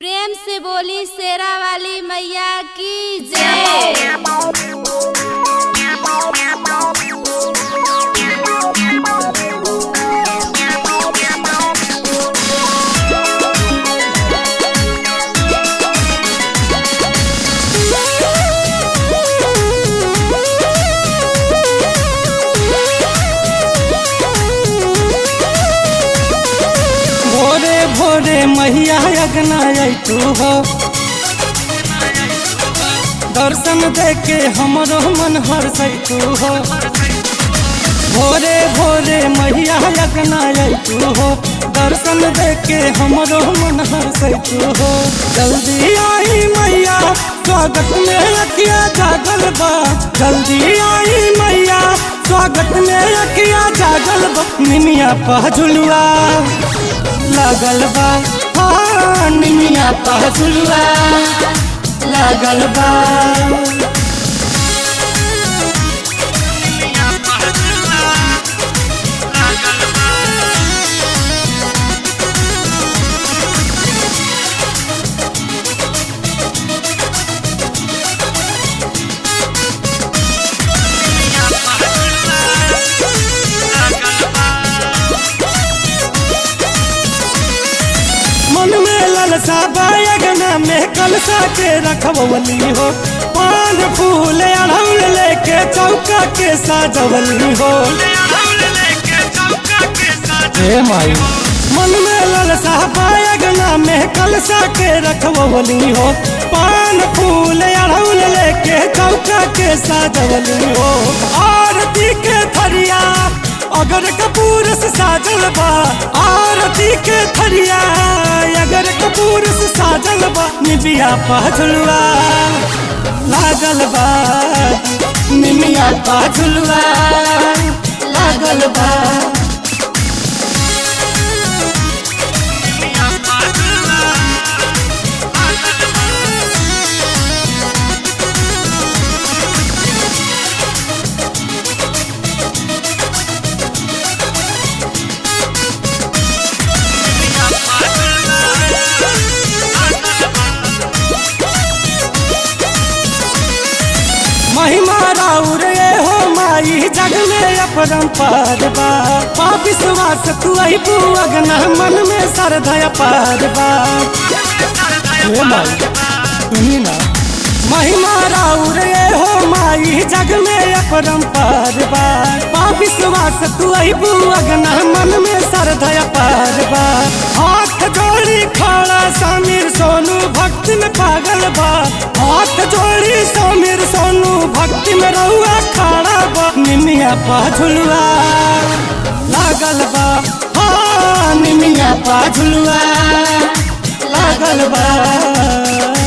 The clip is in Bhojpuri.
प्रेम से बोली शेरा वाली मैया की जय। भोरे भोरे मैया अगना तू हो, दर्शन देके हमरो मन हर्षैतू हो। भोरे भोरे मैया अगना तू हो, दर्शन देके हमरो मन हर्षैतू हो। जल्दी आई मैया स्वागत में अखिया जागल बा, जल्दी आई मैया स्वागत में अखिया जागल बा। निमिया पा झुलुआ लागल बा, हाँ निमिया पा झुलुआ लागल बा। मन में ललसा बायगना में कलसा के रखवली हो, पान फूल अड़हुल लेके चौका के साजवली हो। हे माई मन में ललसा बायगना में कलसा के रखवली हो, पान फूल अड़हुल लेके चौका के साजवली हो। आरती के थरिया अगर कपूर से साजल बा, आरती के थरिया अगर कपूर से साजल बा। निमिया पा झुलुआ लागल बा, निमिया पा झुलुआ लागल बा। महिमा राउर हो माई जग में अपरंपार बा, पा विश्वास तू अबू अगना मन में श्रद्धा पार बा। हे माई सुनी ना, महिमा राउर हो माई जग में अपरंपार बा, पा विश्वास तू अबू अगना मन में श्रद्धा पार बा। हाथ जोड़ी खड़ा समीर सोनू भक्ति में पागल बा, हाथ जोड़ी समीर सोनू भक्ति में रहुआ खड़ा बा। निमिया पा झुलुआ लागल बा, हाँ निमिया पा झुलुआ लागल बा।